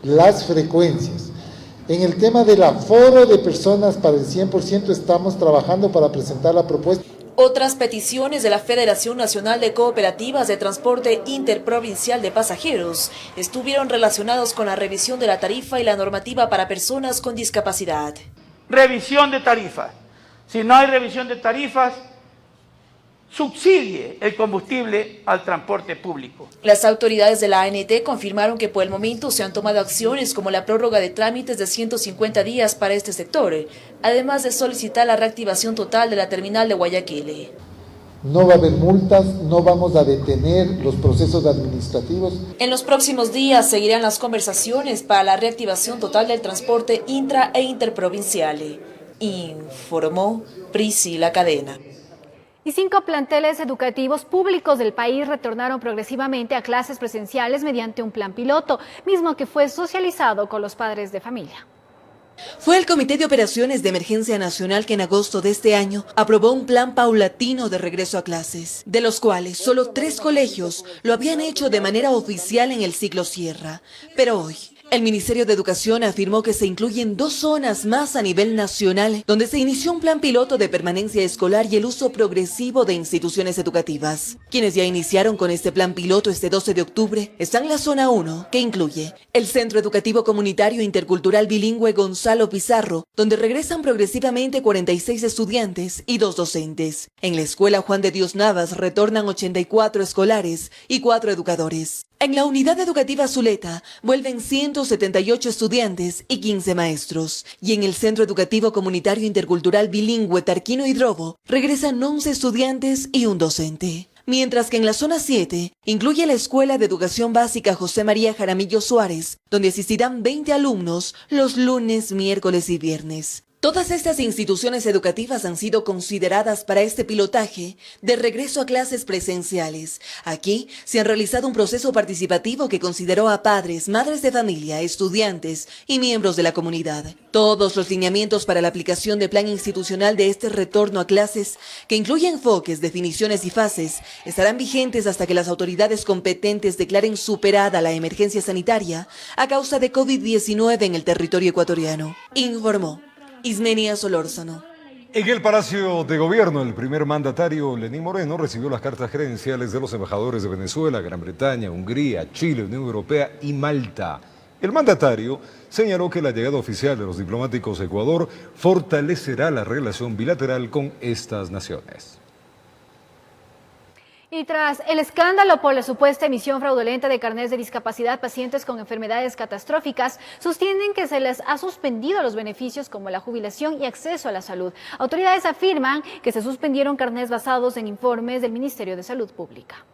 S13: Las frecuencias. En el tema del aforo de personas para el 100% estamos trabajando para presentar la propuesta.
S10: Otras peticiones de la Federación Nacional de Cooperativas de Transporte Interprovincial de Pasajeros estuvieron relacionados con la revisión de la tarifa y la normativa para personas con discapacidad.
S12: Revisión de tarifas. Si no hay revisión de tarifas, subsidie el combustible al transporte público.
S10: Las autoridades de la ANT confirmaron que por el momento se han tomado acciones como la prórroga de trámites de 150 días para este sector, además de solicitar la reactivación total de la terminal de Guayaquil.
S13: No va a haber multas, no vamos a detener los procesos administrativos.
S10: En los próximos días seguirán las conversaciones para la reactivación total del transporte intra e interprovincial, informó Priscila Cadena.
S2: Y 5 planteles educativos públicos del país retornaron progresivamente a clases presenciales mediante un plan piloto, mismo que fue socializado con los padres de familia.
S14: Fue el Comité de Operaciones de Emergencia Nacional que en agosto de este año aprobó un plan paulatino de regreso a clases, de los cuales solo 3 colegios lo habían hecho de manera oficial en el ciclo Sierra. Pero hoy, el Ministerio de Educación afirmó que se incluyen 2 zonas más a nivel nacional, donde se inició un plan piloto de permanencia escolar y el uso progresivo de instituciones educativas. Quienes ya iniciaron con este plan piloto este 12 de octubre están en la zona 1, que incluye el Centro Educativo Comunitario Intercultural Bilingüe Gonzalo Pizarro, donde regresan progresivamente 46 estudiantes y 2 docentes. En la Escuela Juan de Dios Navas retornan 84 escolares y 4 educadores. En la Unidad Educativa Zuleta vuelven 178 estudiantes y 15 maestros. Y en el Centro Educativo Comunitario Intercultural Bilingüe Tarquino Hidrobo regresan 11 estudiantes y un docente. Mientras que en la zona 7 incluye la Escuela de Educación Básica José María Jaramillo Suárez, donde asistirán 20 alumnos los lunes, miércoles y viernes. Todas estas instituciones educativas han sido consideradas para este pilotaje de regreso a clases presenciales. Aquí se ha realizado un proceso participativo que consideró a padres, madres de familia, estudiantes y miembros de la comunidad. Todos los lineamientos para la aplicación del plan institucional de este retorno a clases, que incluye enfoques, definiciones y fases, estarán vigentes hasta que las autoridades competentes declaren superada la emergencia sanitaria a causa de COVID-19 en el territorio ecuatoriano, informó Ismenia Solórzano.
S1: En el Palacio de Gobierno, el primer mandatario, Lenín Moreno, recibió las cartas credenciales de los embajadores de Venezuela, Gran Bretaña, Hungría, Chile, Unión Europea y Malta. El mandatario señaló que la llegada oficial de los diplomáticos a Ecuador fortalecerá la relación bilateral con estas naciones.
S2: Y tras el escándalo por la supuesta emisión fraudulenta de carnets de discapacidad, pacientes con enfermedades catastróficas sostienen que se les ha suspendido los beneficios como la jubilación y acceso a la salud. Autoridades afirman que se suspendieron carnets basados en informes del Ministerio de Salud Pública.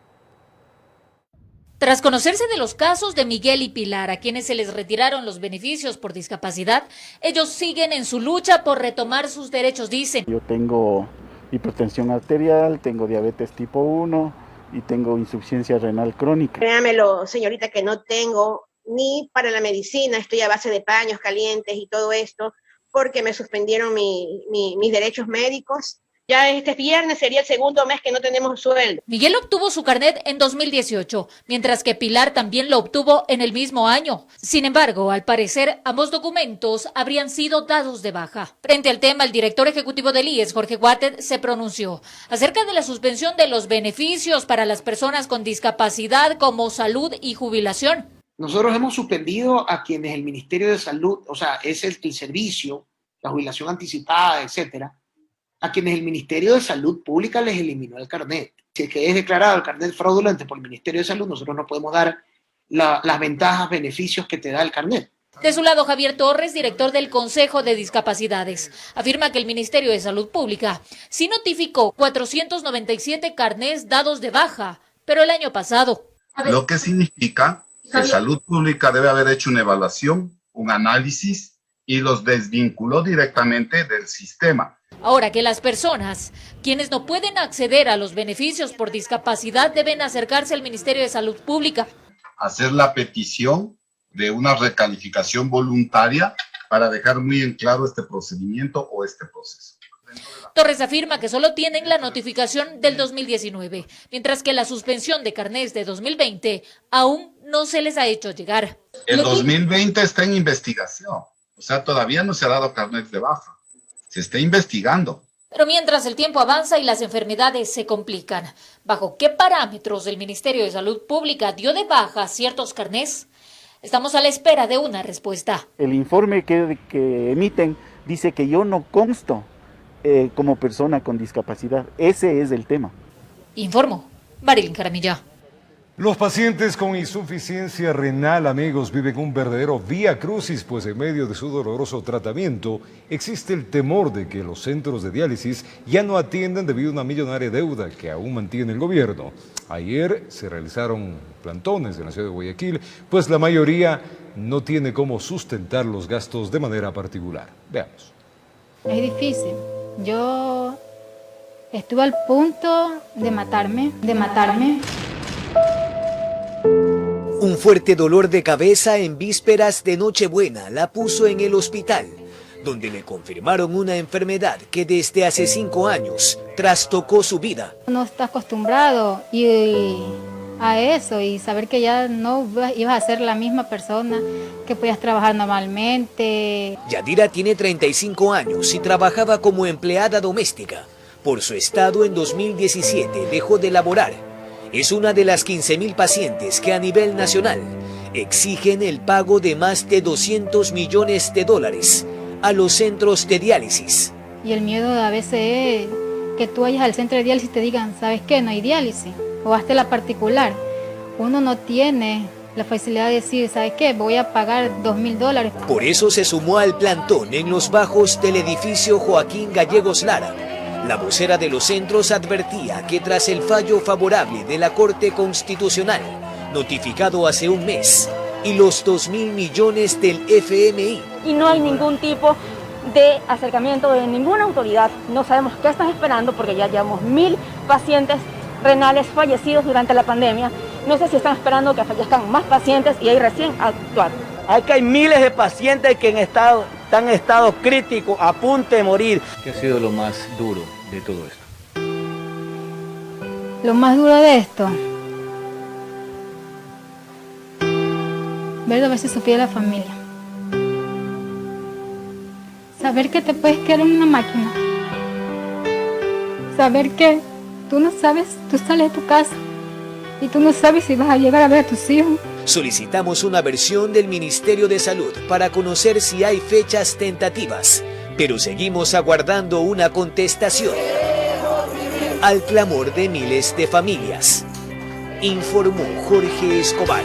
S6: Tras conocerse de los casos de Miguel y Pilar, a quienes se les retiraron los beneficios por discapacidad, ellos siguen en su lucha por retomar sus derechos, dicen.
S11: Yo tengo hipertensión arterial, tengo diabetes tipo 1 y tengo insuficiencia renal crónica.
S15: Créamelo, señorita, que no tengo ni para la medicina, estoy a base de paños calientes y todo esto, porque me suspendieron mis derechos médicos. Ya este viernes sería el segundo mes que no tenemos sueldo.
S6: Miguel obtuvo su carnet en 2018, mientras que Pilar también lo obtuvo en el mismo año. Sin embargo, al parecer, ambos documentos habrían sido dados de baja. Frente al tema, el director ejecutivo del IES, Jorge Guatet, se pronunció acerca de la suspensión de los beneficios para las personas con discapacidad como salud y jubilación.
S5: Nosotros hemos suspendido a quienes el Ministerio de Salud, o sea, es el servicio, la jubilación anticipada, etcétera, a quienes el Ministerio de Salud Pública les eliminó el carnet. Si es que es declarado el carnet fraudulento por el Ministerio de Salud, nosotros no podemos dar las ventajas, beneficios que te da el carnet.
S6: De su lado, Javier Torres, director del Consejo de Discapacidades, afirma que el Ministerio de Salud Pública sí notificó 497 carnets dados de baja, pero el año pasado.
S16: Lo que significa que Salud Pública debe haber hecho una evaluación, un análisis y los desvinculó directamente del sistema.
S6: Ahora que las personas, quienes no pueden acceder a los beneficios por discapacidad, deben acercarse al Ministerio de Salud Pública.
S16: Hacer la petición de una recalificación voluntaria para dejar muy en claro este procedimiento o este proceso.
S6: Torres afirma que solo tienen la notificación del 2019, mientras que la suspensión de carnets de 2020 aún no se les ha hecho llegar.
S16: El 2020 está en investigación, o sea, todavía no se ha dado carnet de baja. Se está investigando.
S6: Pero mientras el tiempo avanza y las enfermedades se complican, ¿bajo qué parámetros el Ministerio de Salud Pública dio de baja ciertos carnets? Estamos a la espera de una respuesta.
S11: El informe que emiten dice que yo no consto como persona con discapacidad. Ese es el tema.
S6: Informo, Marilyn Jaramillo.
S1: Los pacientes con insuficiencia renal, amigos, viven un verdadero vía crucis, pues en medio de su doloroso tratamiento existe el temor de que los centros de diálisis ya no atiendan debido a una millonaria deuda que aún mantiene el gobierno. Ayer se realizaron plantones en la ciudad de Guayaquil, pues la mayoría no tiene cómo sustentar los gastos de manera particular. Veamos.
S17: Es difícil. Yo estuve al punto de matarme.
S4: Un fuerte dolor de cabeza en vísperas de Nochebuena la puso en el hospital, donde le confirmaron una enfermedad que desde hace 5 años trastocó su vida.
S17: No está acostumbrado a eso y saber que ya no ibas a ser la misma persona, que podías trabajar normalmente.
S4: Yadira tiene 35 años y trabajaba como empleada doméstica. Por su estado en 2017 dejó de laborar. Es una de las 15.000 pacientes que a nivel nacional exigen el pago de más de $200 millones a los centros de diálisis.
S17: Y el miedo a veces es que tú vayas al centro de diálisis y te digan, ¿sabes qué? No hay diálisis. O hazte la particular. Uno no tiene la facilidad de decir, ¿sabes qué? Voy a pagar $2.000.
S4: Por eso se sumó al plantón en los bajos del edificio Joaquín Gallegos Lara. La vocera de los centros advertía que tras el fallo favorable de la Corte Constitucional, notificado hace un mes, y los 2.000 millones del FMI.
S18: Y no hay ningún tipo de acercamiento de ninguna autoridad. No sabemos qué están esperando porque ya llevamos 1.000 pacientes renales fallecidos durante la pandemia. No sé si están esperando que fallezcan más pacientes y ahí recién actuar.
S19: Aquí hay miles de pacientes que están en estado crítico, a punto de morir.
S24: ¿Qué ha sido lo más duro de todo esto?
S17: Lo más duro de esto, ver a veces sufrir a la familia. Saber que te puedes quedar en una máquina. Saber que tú no sabes, tú sales de tu casa y tú no sabes si vas a llegar a ver a tus hijos.
S4: Solicitamos una versión del Ministerio de Salud para conocer si hay fechas tentativas, pero seguimos aguardando una contestación al clamor de miles de familias. Informó Jorge Escobar.